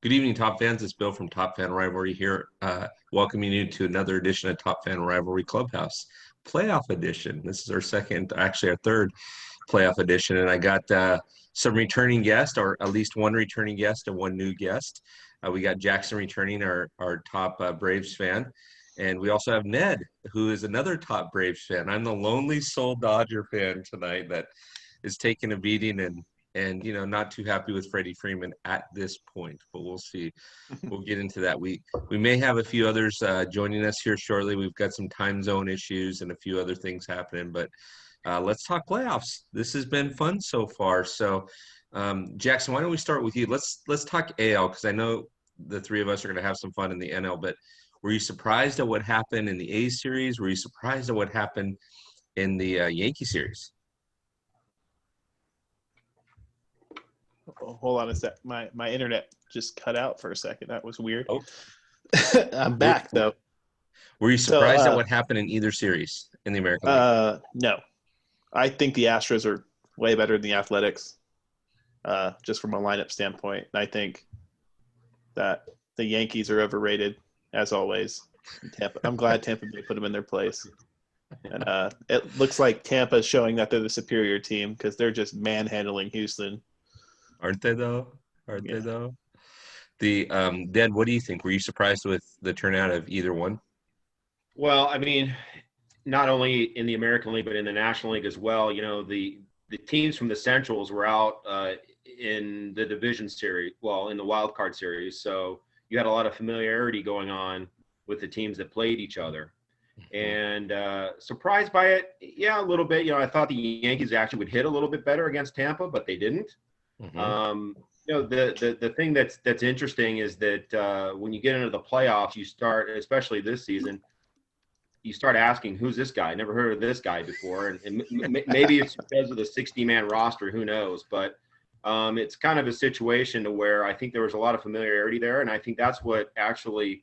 Good evening, Top fans. It's Bill from Top Fan Rivalry here, welcoming you to another edition of Top Fan Rivalry Clubhouse Playoff Edition. This is our second, actually our third playoff edition, and I got some returning guests, or at least one returning guest and one new guest. We got Jackson returning, our top Braves fan, and we also have Ned, who is another top Braves fan. I'm the lonely soul Dodger fan tonight that is taking a beating and not too happy with Freddie Freeman at this point, but we'll see. We'll get into that. We may have a few others joining us here shortly. We've got some time zone issues and a few other things happening, but let's talk playoffs. This has been fun so far. So, Jackson, why don't we start with you? Let's talk AL, because I know the three of us are going to have some fun in the NL. But were you surprised at what happened in the A series? Were you surprised at what happened in the Yankee series? Oh, hold on a sec. My internet just cut out for a second. That was weird. Oh. I'm back though. Were you surprised at what happened in either series in the American League? No. I think the Astros are way better than the Athletics, just from a lineup standpoint. I think that the Yankees are overrated, as always. I'm glad Tampa Bay put them in their place. And it looks like Tampa is showing that they're the superior team because they're just manhandling Houston. Aren't they though? Dad, what do you think? Were you surprised with the turnout of either one? Well, I mean, not only in the American League, but in the National League as well. You know, the teams from the Centrals were out in the division series, in the wild card series. So you had a lot of familiarity going on with the teams that played each other. And surprised by it, yeah, a little bit. You know, I thought the Yankees actually would hit a little bit better against Tampa, but they didn't. Mm-hmm. The thing that's interesting is that when you get into the playoffs, you start, especially this season, you start asking, who's this guy? Never heard of this guy before. And maybe it's because of the 60-man roster, who knows? But it's kind of a situation to where I think there was a lot of familiarity there. And I think that's what actually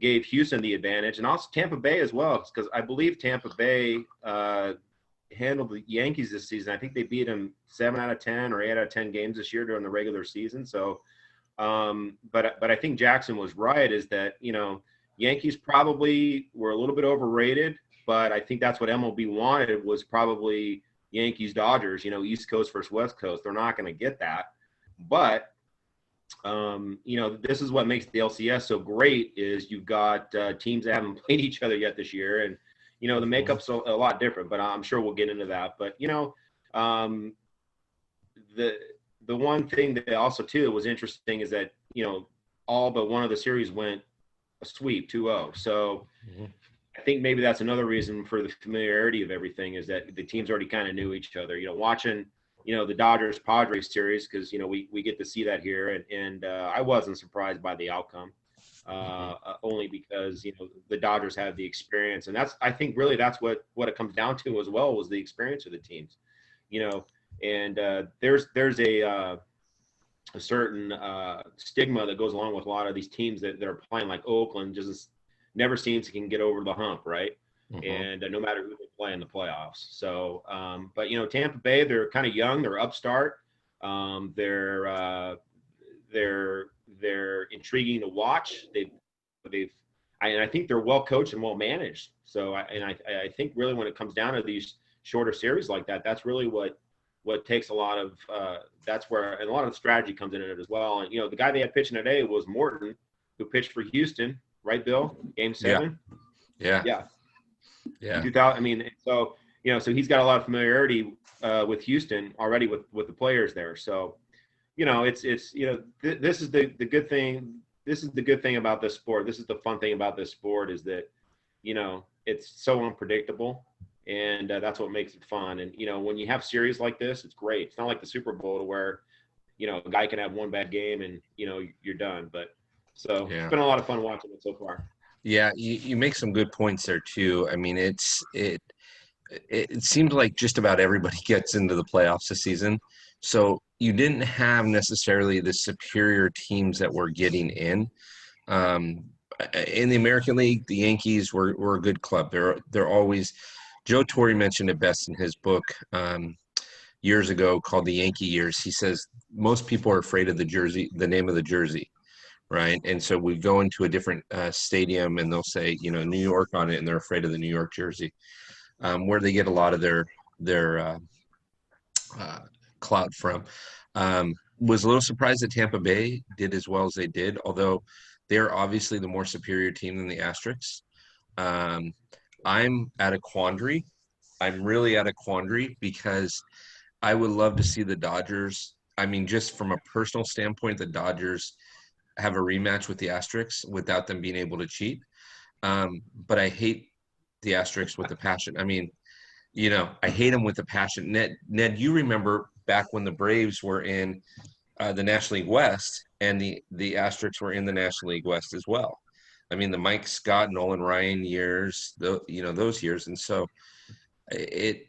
gave Houston the advantage, and also Tampa Bay as well, because I believe Tampa Bay handled the Yankees this season. I think they beat them 7 out of 10 or 8 out of 10 games this year during the regular season. So, but I think Jackson was right, is that, you know, Yankees probably were a little bit overrated, but I think that's what MLB wanted, was probably Yankees Dodgers, you know, East Coast versus West Coast. They're not going to get that, but you know, this is what makes the LCS so great, is you've got teams that haven't played each other yet this year, and you know, the makeup's a lot different, but I'm sure we'll get into that. But, you know, the one thing that also, too, was interesting is that, you know, all but one of the series went a sweep, 2-0. So I think maybe that's another reason for the familiarity of everything, is that the teams already kind of knew each other. You know, watching, you know, the Dodgers-Padres series, because, you know, we get to see that here. And I wasn't surprised by the outcome. Only because, you know, the Dodgers have the experience, and I think really that's what it comes down to as well, was the experience of the teams, you know. And there's a certain stigma that goes along with a lot of these teams that are playing, like Oakland just never seems to can get over the hump, right? And no matter who they play in the playoffs. So, but you know, Tampa Bay, they're kind of young, they're upstart, they're intriguing to watch. I think they're well coached and well managed. So I think really when it comes down to these shorter series like that, that's really what takes a lot of that's where, and a lot of the strategy comes in it as well. And you know, the guy they had pitching today was Morton, who pitched for Houston, right, Bill? Game 7. Yeah. 2000. I mean, so you know, so he's got a lot of familiarity with Houston already with the players there. So, you know, it's you know, this is the good thing. This is the good thing about this sport. This is the fun thing about this sport, is that, you know, it's so unpredictable, and that's what makes it fun. And, you know, when you have series like this, it's great. It's not like the Super Bowl, to where, you know, a guy can have one bad game and, you know, you're done. But so It's been a lot of fun watching it so far. Yeah, you make some good points there too. I mean, it seems like just about everybody gets into the playoffs this season. So you didn't have necessarily the superior teams that were getting in. In the American League, the Yankees were a good club. They're always. Joe Torre mentioned it best in his book years ago called The Yankee Years. He says most people are afraid of the jersey, the name of the jersey. right? And so we go into a different stadium, and they'll say, New York on it, and they're afraid of the New York jersey, where they get a lot of their clout from. Was a little surprised that Tampa Bay did as well as they did, although they're obviously the more superior team than the Asterisks. I'm at a quandary. I'm really at a quandary because I would love to see the Dodgers. I mean, just from a personal standpoint, the Dodgers have a rematch with the Asterisks without them being able to cheat. But I hate the Asterisks with a passion. I mean, I hate them with a passion. Ned, you remember back when the Braves were in the National League West, and the Asterisks were in the National League West as well. I mean, the Mike Scott, Nolan Ryan years, those years, and so it,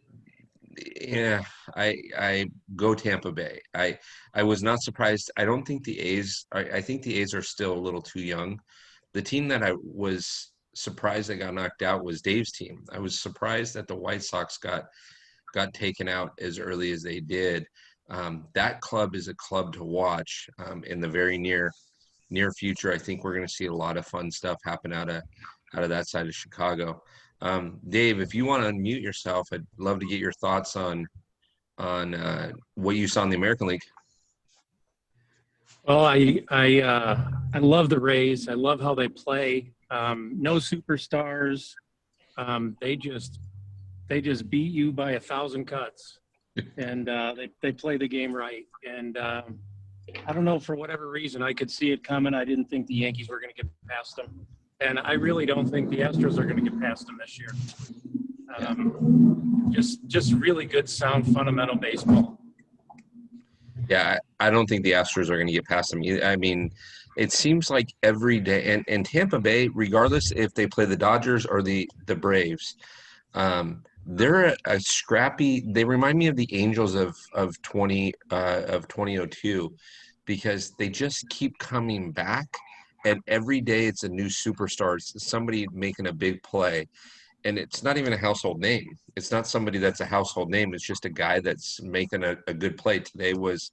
yeah, I go Tampa Bay. I was not surprised. I don't think the A's. I think the A's are still a little too young. The team that I was surprised that got knocked out was Dave's team. I was surprised that the White Sox got taken out as early as they did. That club is a club to watch in the very near future. I think we're going to see a lot of fun stuff happen out of that side of Chicago. Dave, if you want to unmute yourself, I'd love to get your thoughts on what you saw in the American League. Well, I love the Rays. I love how they play. No superstars. They just beat you by 1,000 cuts, and they play the game right. And I don't know, for whatever reason, I could see it coming. I didn't think the Yankees were going to get past them, and I really don't think the Astros are going to get past them this year. Just really good, sound, fundamental baseball. Yeah, I don't think the Astros are going to get past them. I mean, it seems like every day, and Tampa Bay, regardless if they play the Dodgers or the Braves, they're a scrappy. They remind me of the Angels of 2002, because they just keep coming back, and every day it's a new superstar. It's somebody making a big play, and it's not even a household name. It's not somebody that's a household name. It's just a guy that's making a good play. Today was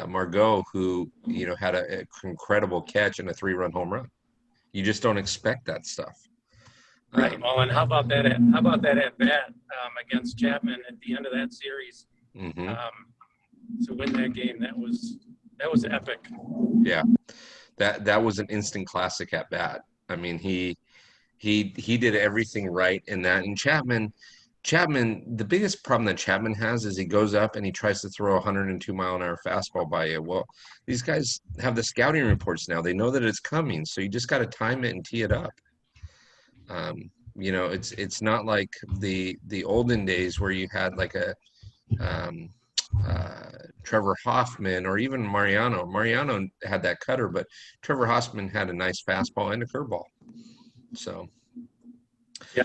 Margot, who had an incredible catch and a 3-run home run. You just don't expect that stuff. Right. Well, and how about that at bat against Chapman at the end of that series? Mm-hmm. To win that game, that was epic. Yeah, that was an instant classic at bat. I mean, he did everything right in that. And Chapman, the biggest problem that Chapman has is he goes up and he tries to throw a 102-mile-an-hour fastball by you. Well, these guys have the scouting reports now. They know that it's coming, so you just got to time it and tee it up. It's not like the olden days where you had like a Trevor Hoffman or even Mariano. Mariano had that cutter, but Trevor Hoffman had a nice fastball and a curveball. So, yeah,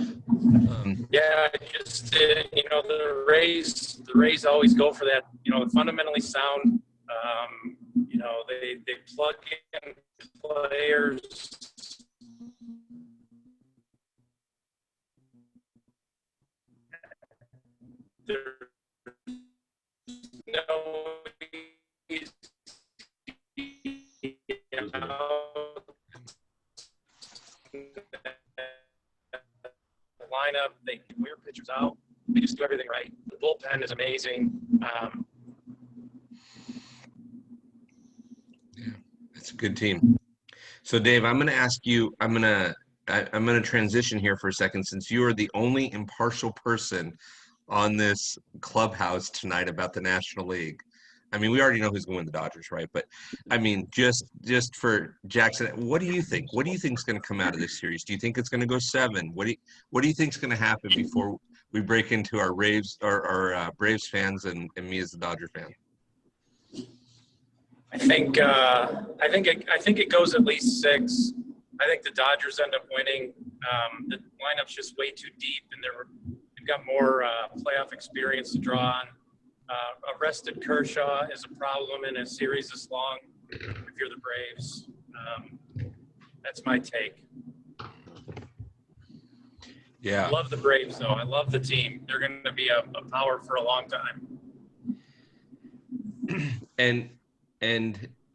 just the Rays always go for that. Fundamentally sound. They plug in players. There's no lineup. They wear pitchers out. They just do everything right. The bullpen is amazing. Yeah, it's a good team. So, Dave, I'm going to ask you. I'm going to transition here for a second, since you are the only impartial person on this Clubhouse tonight about the National League. I mean, we already know who's going to win the Dodgers, right? But I mean, just for Jackson, what do you think? What do you think is going to come out of this series? Do you think it's going to go 7? What do you think is going to happen before we break into our Braves fans and me as the Dodger fan? I think it goes at least 6. I think the Dodgers end up winning. The lineup's just way too deep, and they've got more playoff experience to draw on. Arrested Kershaw is a problem in a series this long if you're the Braves. That's my take. Yeah. I love the Braves, though. I love the team. They're going to be a power for a long time. And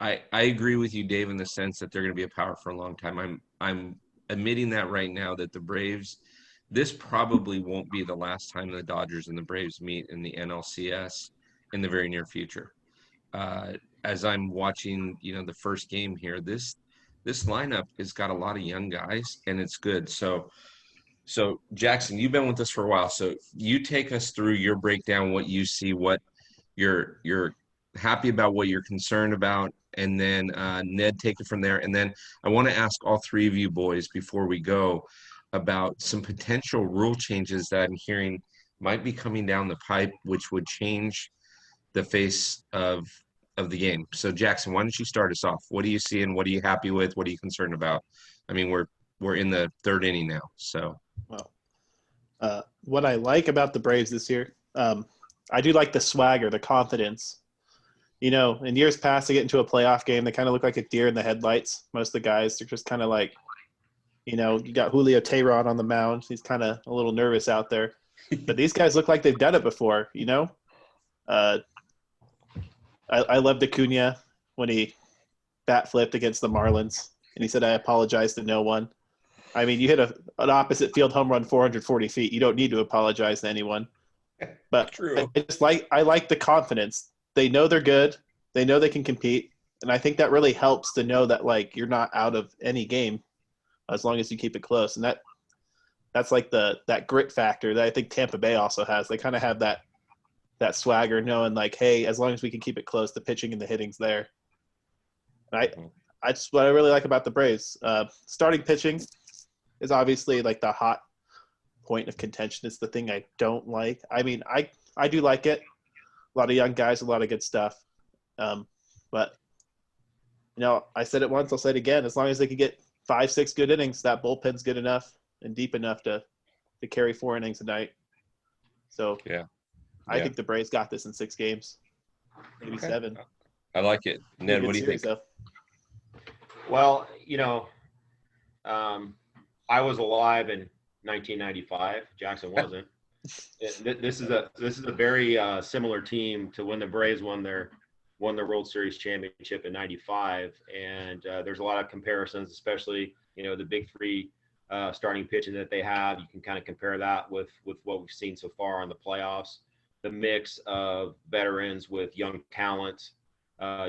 I agree with you, Dave, in the sense that they're going to be a power for a long time. I'm admitting that right now that the Braves, this probably won't be the last time the Dodgers and the Braves meet in the NLCS in the very near future. As I'm watching, the first game here, this lineup has got a lot of young guys, and it's good. So Jackson, you've been with us for a while, so you take us through your breakdown, what you see, what you're happy about, what you're concerned about, and then Ned, take it from there. And then I want to ask all three of you boys before we go about some potential rule changes that I'm hearing might be coming down the pipe, which would change the face of the game. So Jackson, why don't you start us off? What are you seeing? What are you happy with? What are you concerned about? I mean, we're in the third inning now, so. Well, what I like about the Braves this year, I do like the swagger, the confidence. In years past, they get into a playoff game, they kind of look like a deer in the headlights. Most of the guys, they're just kind of like, you got Julio Teheran on the mound. He's kind of a little nervous out there. But these guys look like they've done it before, I loved Acuna when he bat flipped against the Marlins, and he said, "I apologize to no one." I mean, you hit an opposite field home run 440 feet. You don't need to apologize to anyone. But True. I like the confidence. They know they're good. They know they can compete. And I think that really helps to know that, like, you're not out of any game as long as you keep it close. And that's like that grit factor that I think Tampa Bay also has. They kind of have that swagger, knowing like, hey, as long as we can keep it close, the pitching and the hitting's there. And I just, what I really like about the Braves, starting pitching is obviously like the hot point of contention. It's the thing I don't like. I mean, I do like it. A lot of young guys, a lot of good stuff. But I said it once, I'll say it again. As long as they can get 5-6 good innings, that bullpen's good enough and deep enough to carry 4 innings a night. So Yeah. I think the Braves got this in 6 games, maybe 7. I like it. Ned, what do you think? Well, I was alive in 1995. Jackson wasn't. This is a very similar team to when the Braves won their World Series championship in '95, and there's a lot of comparisons, especially the big three starting pitching that they have. You can kind of compare that with what we've seen so far in the playoffs. The mix of veterans with young talent,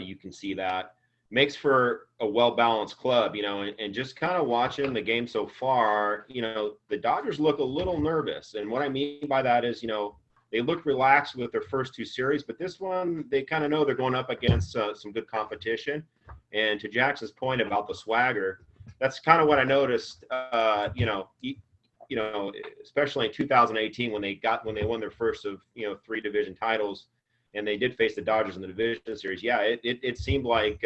you can see that makes for a well-balanced club, and just kind of watching the game so far, the Dodgers look a little nervous. And what I mean by that is, they look relaxed with their first 2 series, but this one, they kind of know they're going up against some good competition. And to Jackson's point about the swagger, that's kind of what I noticed, especially in 2018 when they won their first of 3 division titles, and they did face the Dodgers in the division series. Yeah, it seemed like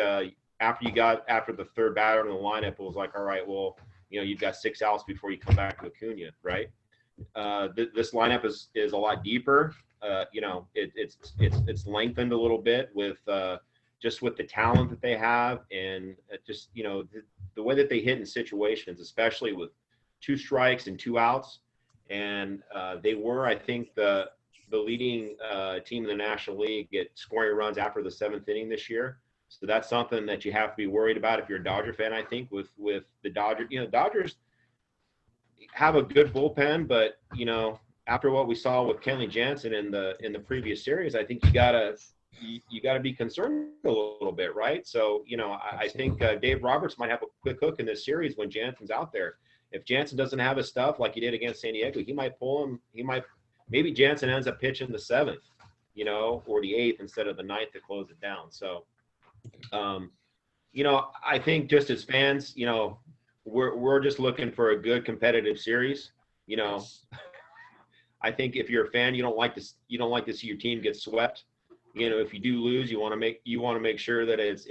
after the third batter in the lineup, it was like, all right, well, you've got 6 outs before you come back to Acuna, right? This lineup is a lot deeper. It's lengthened a little bit with just with the talent that they have, and just the way that they hit in situations, especially with 2 strikes and 2 outs. And they were, I think, the leading team in the National League at scoring runs after the 7th inning this year. So that's something that you have to be worried about if you're a Dodger fan, I think, with the Dodgers. Dodgers have a good bullpen, but after what we saw with Kenley Jansen in the previous series, I think you gotta be concerned a little bit, right? So I think Dave Roberts might have a quick hook in this series when Jansen's out there. If Jansen doesn't have his stuff like he did against San Diego, he might pull him. Maybe Jansen ends up pitching the 7th, or the 8th instead of the 9th to close it down. So, I think just as fans, we're just looking for a good competitive series. I think if you're a fan, you don't like to see your team get swept. If you do lose, you want to make sure that at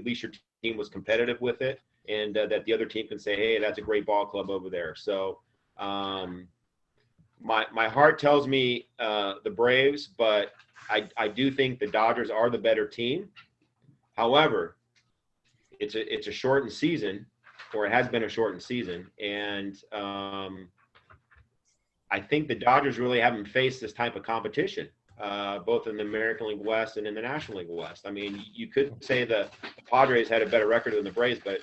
least your team was competitive with it, and that the other team can say, hey, that's a great ball club over there. So my heart tells me the Braves, but I do think the Dodgers are the better team. However, it's a shortened season, or it has been a shortened season, and I think the Dodgers really haven't faced this type of competition. both in the American League West and in the National League West. I mean, you could say the Padres had a better record than the Braves, but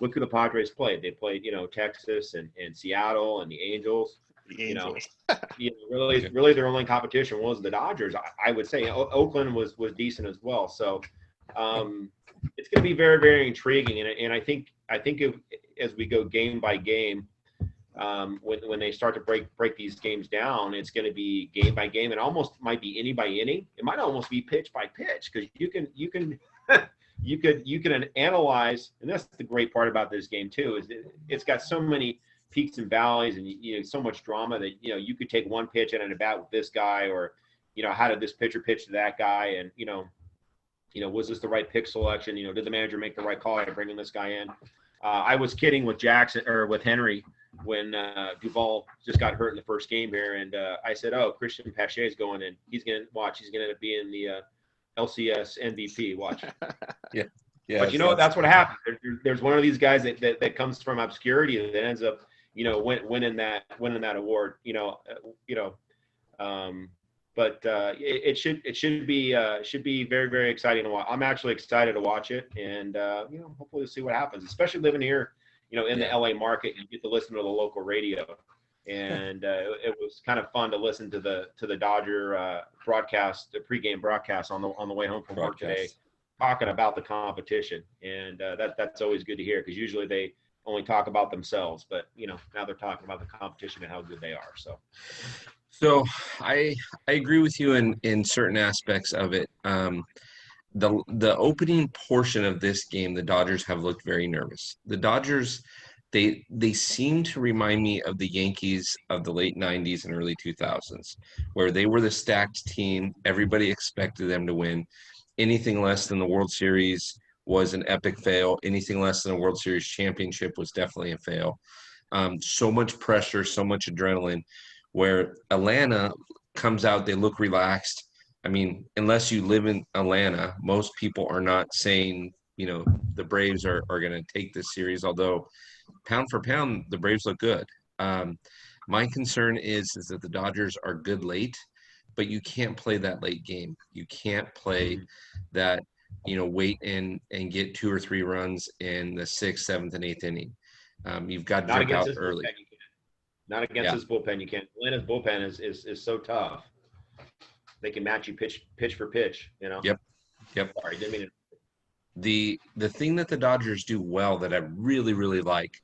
look who the Padres played. They played, Texas and Seattle and the Angels. The Angels. Really their only competition was the Dodgers. I would say Oakland was decent as well. So it's going to be very, very intriguing. And I think as we go game by game, when they start to break these games down, it's going to be game by game. It almost might be inning by inning. It might almost be pitch by pitch, because you can you can analyze, and that's the great part about this game too, is it's got so many peaks and valleys, and so much drama that you could take one pitch and a bat with this guy, or how did this pitcher pitch to that guy, and was this the right pick selection? Did the manager make the right call by bringing this guy in? I was kidding with Jackson or with Henry when Duvall just got hurt in the first game here, and I said, "Oh, Christian Pache is going in. He's going to be in the LCS MVP. Watch." Yeah. But that's what happens. There's one of these guys that comes from obscurity and that ends up winning that award. But it should be very, very exciting to watch. I'm actually excited to watch it, and hopefully we'll see what happens. Especially living here, in the LA market, you get to listen to the local radio, and it was kind of fun to listen to the Dodger broadcast, the pregame broadcast on the way home from work today, talking about the competition, and that's always good to hear, because usually they only talk about themselves, but now they're talking about the competition and how good they are. So I agree with you in certain aspects of it. The opening portion of this game, the Dodgers have looked very nervous. The Dodgers, they seem to remind me of the Yankees of the late 90s and early 2000s, where they were the stacked team. Everybody expected them to win. Anything less than the World Series was an epic fail. Anything less than a World Series championship was definitely a fail. So much pressure, so much adrenaline. Where Atlanta comes out, they look relaxed. I mean, unless you live in Atlanta, most people are not saying, the Braves are going to take this series, although pound for pound, the Braves look good. My concern is that the Dodgers are good late, but you can't play that late game. You can't play that, wait and get 2 or 3 runs in the 6th, 7th, and 8th inning. You've got to jump out early. Not against his bullpen, you can't. Atlanta's bullpen is so tough. They can match you pitch for pitch. Yep. Sorry, didn't mean to. The thing that the Dodgers do well that I really, really like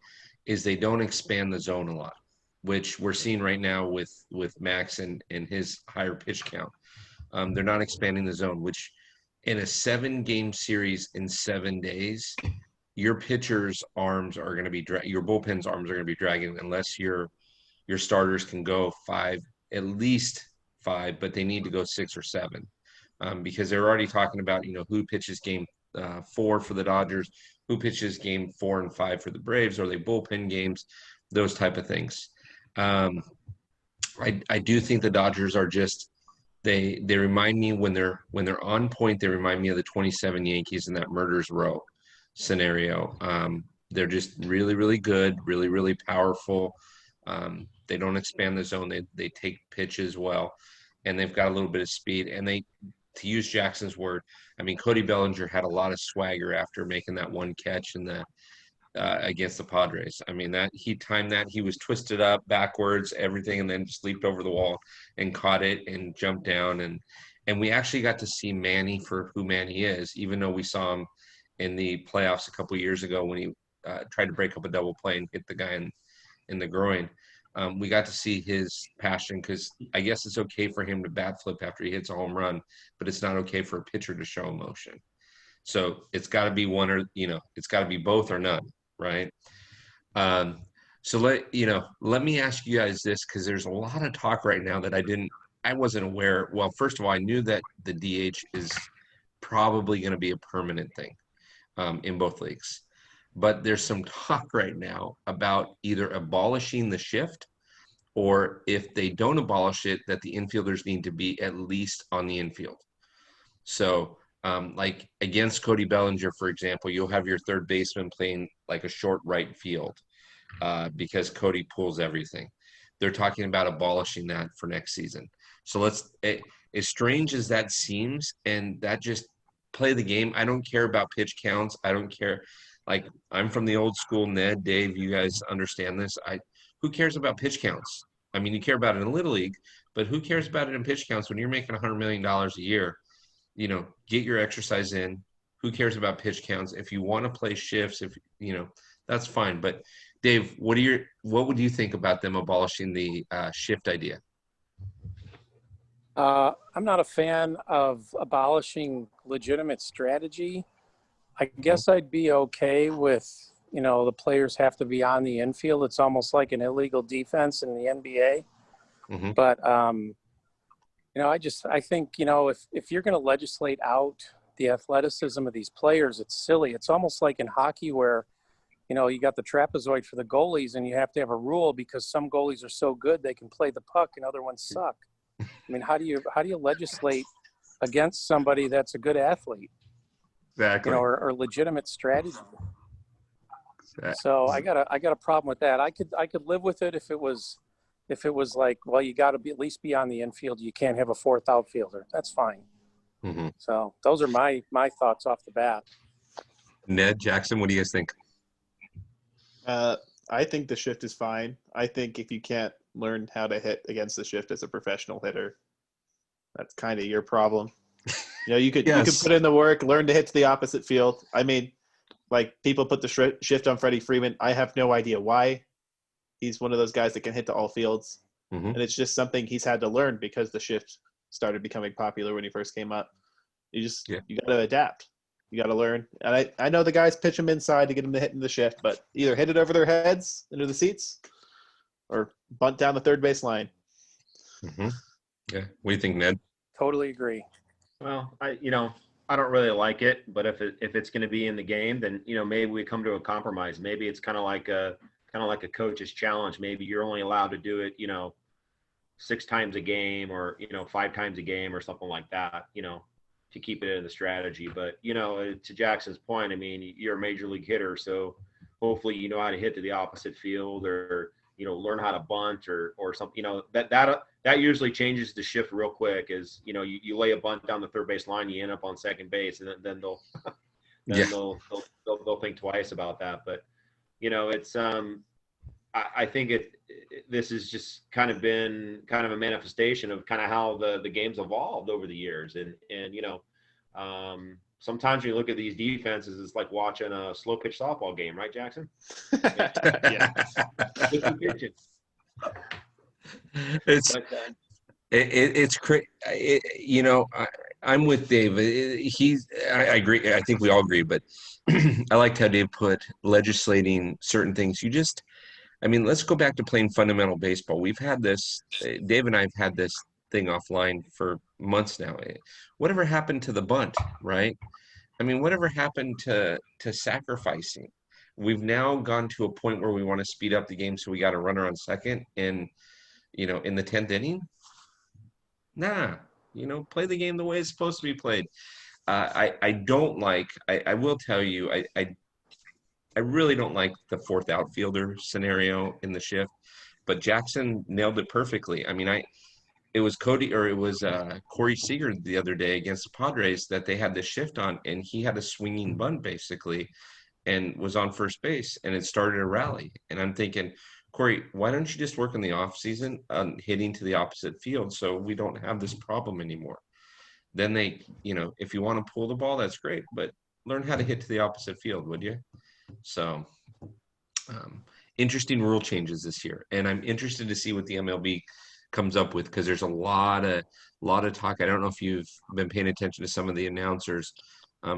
is they don't expand the zone a lot, which we're seeing right now with Max and his higher pitch count. They're not expanding the zone, which in a 7-game series in 7 days, your pitcher's arms are going to be your bullpen's arms are going to be dragging unless your starters can go 5, at least 5, but they need to go 6 or 7, because they're already talking about, who pitches game 4 for the Dodgers, who pitches game 4 and 5 for the Braves, or they bullpen games, those type of things. I do think the Dodgers are just, they remind me when they're on point, they remind me of the 27 Yankees in that murder's row scenario. They're just really, really good, really, really powerful. They don't expand the zone. They take pitches well, and they've got a little bit of speed. And to use Jackson's word, I mean, Cody Bellinger had a lot of swagger after making that one catch in the against the Padres. I mean, that he timed that. He was twisted up backwards, everything, and then just leaped over the wall and caught it and jumped down. And we actually got to see Manny for who Manny is, even though we saw him in the playoffs a couple of years ago when he tried to break up a double play and hit the guy in the groin. We got to see his passion, because I guess it's okay for him to bat flip after he hits a home run, but it's not okay for a pitcher to show emotion. So it's got to be one or, it's got to be both or none, right? So let me ask you guys this, because there's a lot of talk right now that I wasn't aware. Well, first of all, I knew that the DH is probably going to be a permanent thing in both leagues. But there's some talk right now about either abolishing the shift, or if they don't abolish it, that the infielders need to be at least on the infield. So like against Cody Bellinger, for example, you'll have your third baseman playing like a short right field because Cody pulls everything. They're talking about abolishing that for next season. So as strange as that seems, and that just play the game. I don't care about pitch counts. I don't care. Like, I'm from the old school. Ned, Dave, you guys understand this. Who cares about pitch counts? I mean, you care about it in Little League, but who cares about it in pitch counts when you're making $100 million a year? You know, get your exercise in. Who cares about pitch counts? If you want to play shifts, if you know, that's fine. But Dave, what would you think about them abolishing the shift idea? I'm not a fan of abolishing legitimate strategy. I guess I'd be okay with, the players have to be on the infield. It's almost like an illegal defense in the NBA. Mm-hmm. But, I think, if you're going to legislate out the athleticism of these players, it's silly. It's almost like in hockey where, you got the trapezoid for the goalies and you have to have a rule because some goalies are so good they can play the puck and other ones suck. I mean, how do you legislate against somebody that's a good athlete? Exactly. Or legitimate strategy. Exactly. So I got a problem with that. I could live with it if it was like, well, you got to at least be on the infield. You can't have a fourth outfielder. That's fine. Mm-hmm. So those are my thoughts off the bat. Ned, Jackson, what do you guys think? I think the shift is fine. I think if you can't learn how to hit against the shift as a professional hitter, that's kind of your problem. You could put in the work, learn to hit to the opposite field. I mean, like, people put the shift on Freddie Freeman. I have no idea why. He's one of those guys that can hit to all fields. Mm-hmm. And it's just something he's had to learn because the shift started becoming popular when he first came up. You got to adapt. You got to learn. And I know the guys pitch him inside to get him to hit in the shift, but either hit it over their heads into the seats or bunt down the third base line. Mm-hmm. Yeah. What do you think, Ned? Totally agree. Well, I don't really like it, but if it's going to be in the game, then maybe we come to a compromise. Maybe it's kind of like a coach's challenge. Maybe you're only allowed to do it, 6 times a game or 5 times a game or something like that. To keep it in the strategy. But to Jackson's point, I mean, you're a major league hitter, so hopefully you know how to hit to the opposite field or learn how to bunt or something. That usually changes the shift real quick. Is you lay a bunt down the third base line, you end up on second base, and then they'll they'll think twice about that. But it's I think this has just kind of been kind of a manifestation of kind of how the game's evolved over the years, and sometimes when you look at these defenses, it's like watching a slow pitch softball game, right, Jackson? Yeah. It's crazy. I'm with Dave. I agree. I think we all agree, but I liked how Dave put legislating certain things. Let's go back to playing fundamental baseball. We've had this, Dave and I have had this thing offline for months now. Whatever happened to the bunt, right? Whatever happened to sacrificing? We've now gone to a point where we want to speed up the game, so we got a runner on second in the 10th inning. Nah, play the game the way it's supposed to be played. I will tell you, I really don't like the fourth outfielder scenario in the shift, but Jackson nailed it perfectly. It was Corey Seager the other day against the Padres that they had the shift on, and he had a swinging bunt basically and was on first base, and it started a rally. And I'm thinking, Corey, why don't you just work in the off season on hitting to the opposite field so we don't have this problem anymore? Then if you want to pull the ball, that's great, but learn how to hit to the opposite field, would you? So interesting rule changes this year, and I'm interested to see what the MLB comes up with, because there's a lot of talk. I don't know if you've been paying attention to some of the announcers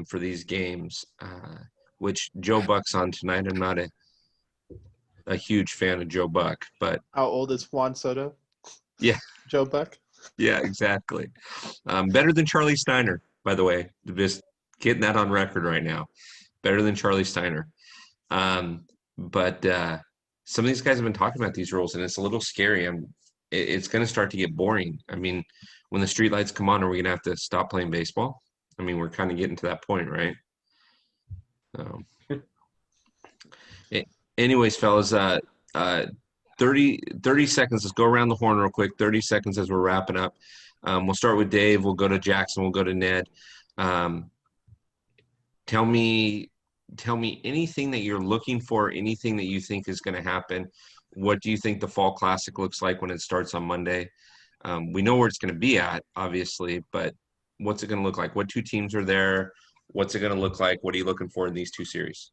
for these games, which Joe Buck's on tonight. I'm not a huge fan of Joe Buck, but How old is Juan Soto? Yeah, Joe Buck? Yeah, exactly. Better than Charlie Steiner, by the way. Just getting that on record right now. Better than Charlie Steiner. But some of these guys have been talking about these rules, and it's a little scary. It's going to start to get boring. When the streetlights come on, are we going to have to stop playing baseball? We're kind of getting to that point, right? Anyways, fellas, 30 seconds. Let's go around the horn real quick. 30 seconds as we're wrapping up. We'll start with Dave. We'll go to Jackson. We'll go to Ned. Tell me anything that you're looking for, anything that you think is going to happen. What do you think the Fall Classic looks like when it starts on Monday? We know where it's going to be at, obviously, but what's it going to look like? What two teams are there? What's it going to look like? What are you looking for in these two series?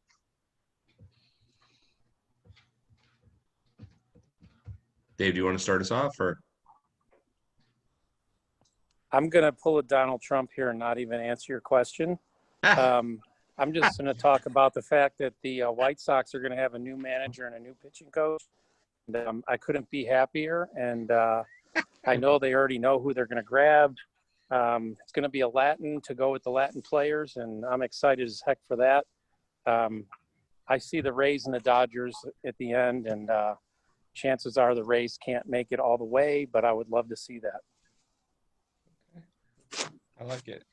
Dave, do you want to start us off, or? I'm going to pull a Donald Trump here and not even answer your question. I'm just going to talk about the fact that the White Sox are going to have a new manager and a new pitching coach. And, I couldn't be happier. And I know they already know who they're going to grab. It's going to be a Latin to go with the Latin players, and I'm excited as heck for that. I see the Rays and the Dodgers at the end, and chances are the Rays can't make it all the way, but I would love to see that. I like it.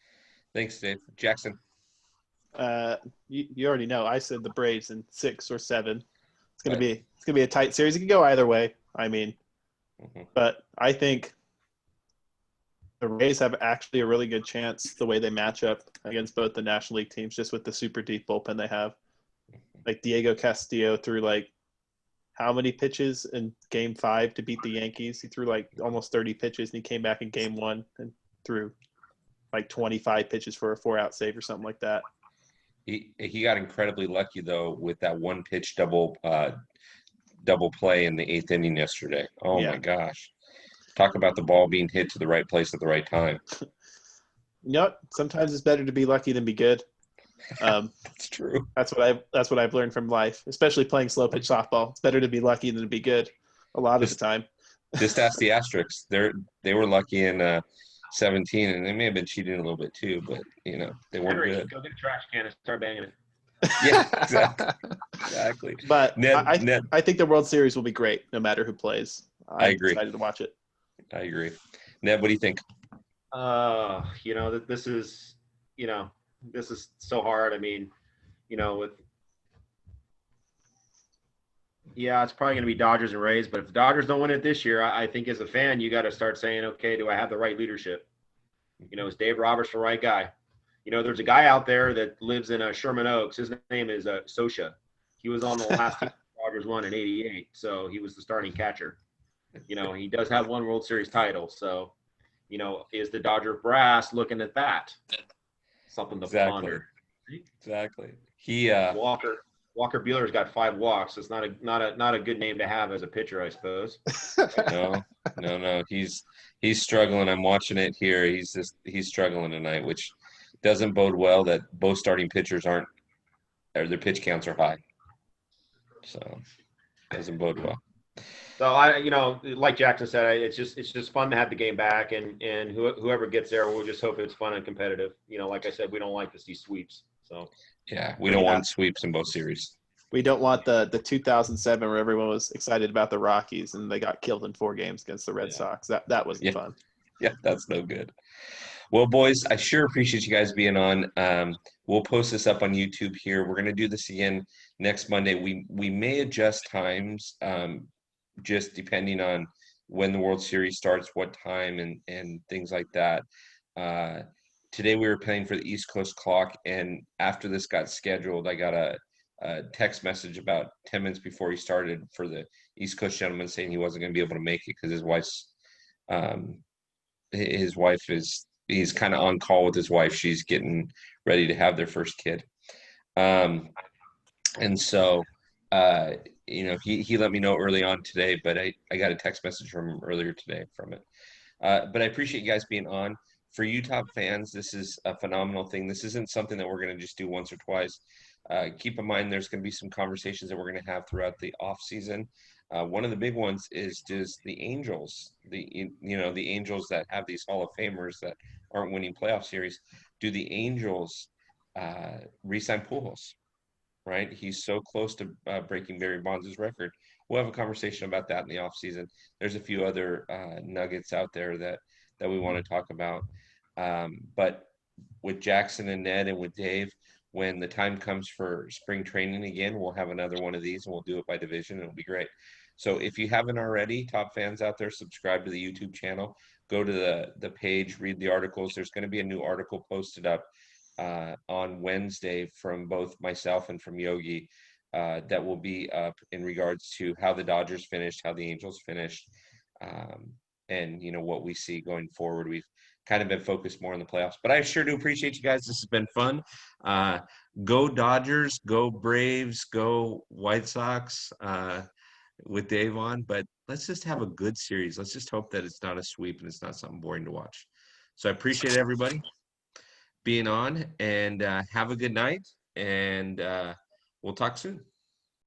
Thanks, Dave. Jackson. You already know. I said the Braves in 6 or 7. It's gonna be a tight series. It could go either way. I mean, but I think the Rays have actually a really good chance the way they match up against both the National League teams, just with the super deep bullpen they have. Like Diego Castillo threw like how many pitches in Game 5 to beat the Yankees? He threw like almost 30 pitches, and he came back in Game 1 and threw like 25 pitches for a 4-out save or something like that. He got incredibly lucky though with that one pitch double play in the 8th inning yesterday. Oh Yeah. My gosh. Talk about the ball being hit to the right place at the right time. You know what? Sometimes it's better to be lucky than be good. That's true. That's what I've learned from life, especially playing slow pitch softball. It's better to be lucky than to be good a lot of the time. Just ask the Asterisks. They were lucky in 17, and they may have been cheating a little bit too, but they weren't Henry, good. go get a trash can and start banging it. Yeah, exactly. But Ned, I think the World Series will be great no matter who plays. I'm agree. excited to watch it. I agree. Ned, what do you think? This is so hard. I mean, it's probably going to be Dodgers and Rays, but if the Dodgers don't win it this year, I think as a fan, you got to start saying, okay, do I have the right leadership? Is Dave Roberts the right guy? There's a guy out there that lives in Sherman Oaks. His name is Sosha. He was on the last team the Dodgers won in '88, so he was the starting catcher. He does have one World Series title, so is the Dodger brass looking at that? Something to ponder. Exactly. He Walker Buehler's got 5 walks. It's not a good name to have as a pitcher, I suppose. No. He's struggling. I'm watching it here. He's struggling tonight, which doesn't bode well that both starting pitchers their pitch counts are high. So doesn't bode well. So like Jackson said, it's just fun to have the game back, and whoever gets there, we'll just hope it's fun and competitive. Like I said, we don't like to see sweeps. So yeah, we don't want sweeps in both series. We don't want the 2007 where everyone was excited about the Rockies and they got killed in 4 games against the Red Sox. That wasn't fun. Yeah, that's no good. Well, boys, I sure appreciate you guys being on. We'll post this up on YouTube here. We're going to do this again next Monday. We may adjust times just depending on when the World Series starts, what time, and things like that. Today we were playing for the East Coast clock, and after this got scheduled, I got a text message about 10 minutes before he started for the East Coast gentleman saying he wasn't going to be able to make it because his wife he's kind of on call with his wife. She's getting ready to have their first kid. And so, he let me know early on today, but I got a text message from him earlier today from it. But I appreciate you guys being on. For you top fans, this is a phenomenal thing. This isn't something that we're going to just do once or twice. Keep in mind, there's going to be some conversations that we're going to have throughout the off season. One of the big ones is just the Angels, the Angels that have these Hall of Famers that aren't winning playoff series. Do the Angels re-sign Pujols? Right, he's so close to breaking Barry Bonds' record. We'll have a conversation about that in the off season. There's a few other nuggets out there that we want to talk about. But with Jackson and Ned and with Dave, when the time comes for spring training again, we'll have another one of these and we'll do it by division. It'll be great. So if you haven't already, top fans out there, subscribe to the YouTube channel, go to the page, read the articles. There's going to be a new article posted up on Wednesday from both myself and from Yogi that will be up in regards to how the Dodgers finished, how the Angels finished, and what we see going forward. We've kind of been focused more on the playoffs, but I sure do appreciate you guys. This has been fun. Go Dodgers, go Braves, go White Sox with Dave on, but let's just have a good series. Let's just hope that it's not a sweep and it's not something boring to watch. So I appreciate everybody being on, and have a good night, and we'll talk soon.